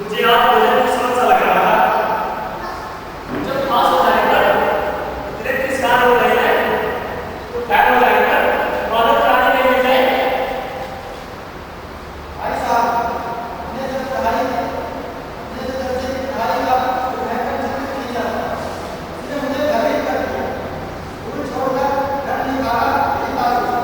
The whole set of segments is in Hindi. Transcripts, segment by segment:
मुझे आज प्रोजेक्ट में समझ सा लग रहा था। जब पास हो जाने पर इतने स्टार हो रहे हैं तो फैन हो जाने पर मदद कराने के लिए जाए। भाई साहब हमने जब पढ़ाई हमने जब दर्जे की पढ़ाई का तो बैंकर जरूर की जाता इसने मुझे भ्रमित कर दिया स्कूल छोड़कर घर निकाला मेरी बात हुई।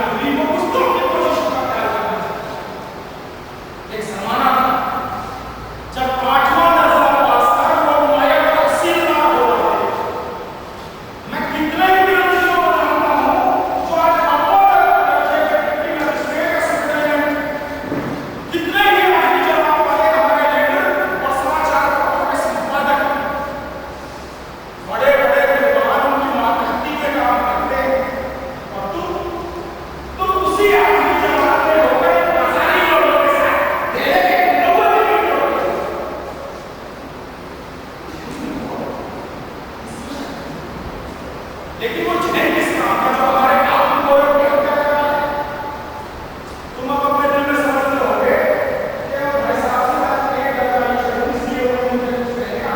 गरीबों को तो अपनी पोजीशन का ख्याल रखना चाहिए। एक जमाना था जब 8वां दर्जा पास कर लोग नायक तहसीलदार हो रहे थे। मैं कितने ही विरोधियों को जानता हूं जो आज अपर दर्जे के डिप्टी मजिस्ट्रेट का सुपरिटेंडेंट, कितने ही आदमी जवाब वाले हमारे लीडर और समाचार पत्रों के संपादक, बड़े बड़े विद्वान उनकी मातहती के काम करते हैं और तुम उसी आदमी जवाब में होकर बाजारी लोगों के साथ तेरे लोगों के लिए करोगे। लेकिन वो जिन्हें किस काम का जो हमारे काम को क्या करता है, तुम अब अपने दिल में समझते होगे कि भाई साहब से बात एक करना चाहिए, इसलिए वो मुझे कुछ कहेगा।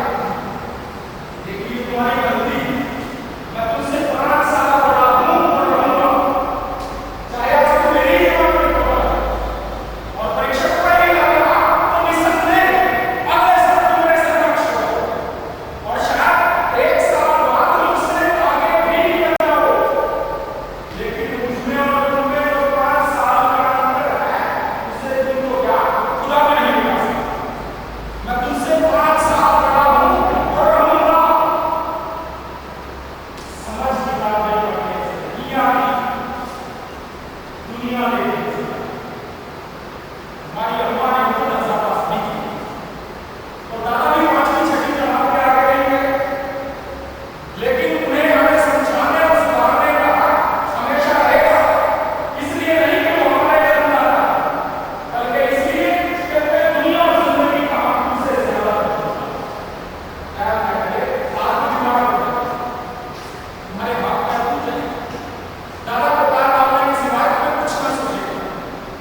लेकिन ये तुम्हारी गलती, मैं तुमसे 5 साल बड़ा हूं और रहूंगा, चाहे आज तुम मेरी ही बात नहीं करो और परीक्षा को नहीं लगा तो निसंदेह अगले साल तुम मेरे समक्ष हो और शायद 1 साल बाद मुझसे आगे भी निकल जाओ। लेकिन मुझमें और तुममें जो 5 साल का अंतर है उससे तुमको क्या खुदा भी नहीं मिला सकता। मैं तुमसे 5 साल बड़ा हूं और रहूंगा। समझ की बात नहीं करने से दुनिया में हमारी अम्मा ने बहुत दर्जा पास नहीं की और दादा भी 5वीं 6वीं जमात में आ गए हैं, लेकिन उन्हें हमें समझाने और सुधारने का हक हमेशा रहेगा। इसलिए नहीं कि वो हमारे जन्मदाता, बल्कि इसलिए कि वे दुनिया और जिंदगी का हक हमसे ज्यादा ख्याल रखेंगे। आज भी बीमार हो गए, तुम्हारे हाथ पैर टूट जाएंगे, दादा को पैर डालने की सिवाय तुम्हें कुछ न सोचेगा।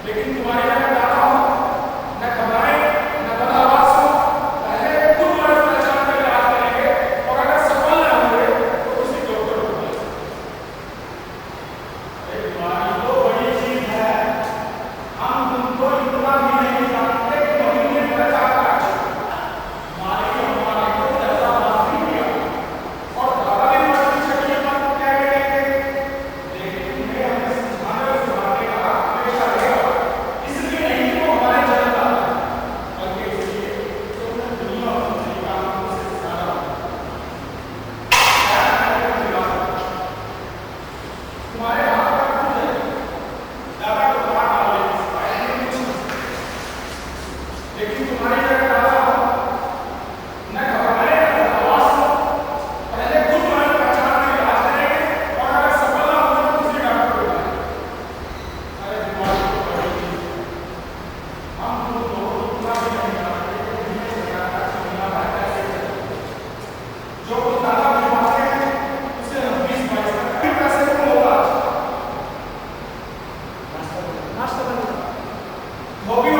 लेकिन तुम्हारे यहाँ दादा हो, न घबराए न बदहवास हो, पहले खुद मर्ज पहचान कर इलाज करेंगे और अगर सफल न हुए तो किसी डॉक्टर को बुलाएंगे। बीमारी तो बड़ी चीज है, हम तुमको इतना भी नहीं जानते कि महीने में क्या करना है। हमारे हमारे को दर्जा पास नहीं किया और दादा भी 5वीं 6वीं जमात में कह गए थे, लेकिन उन्हें हमें समझाने और सुधारने का हक हमेशा रहेगा। इसलिए नहीं कि वो हमारे जन्मदाता हैं, बल्कि इसलिए कि उन्हें दुनिया और जिंदगी का हमसे ज्यादा तुम्हारे हाथ पैर टूट जाएंगे, दादा को पैर डालने की सिवाय तुम्हें कुछ नहीं सोचेगा। लेकिन तुम्हारी जगह दादा हो, न घबराए न बदहवास हो, पहले खुद मर्ज पहचान कर इलाज करेंगे और अगर सफल न हुए तो किसी डॉक्टर को बुलाएंगे। अरे बीमारी तो बड़ी चीज है, हम तुमको इतना भी नहीं जानते कि दुनिया से क्या क्या दुनिया भर कैसे चले। जो कुछ दादा भिजवाते हैं उसे हम 20-22 तक पैसे कम होगा, नाश्ता बनेगा, वो भी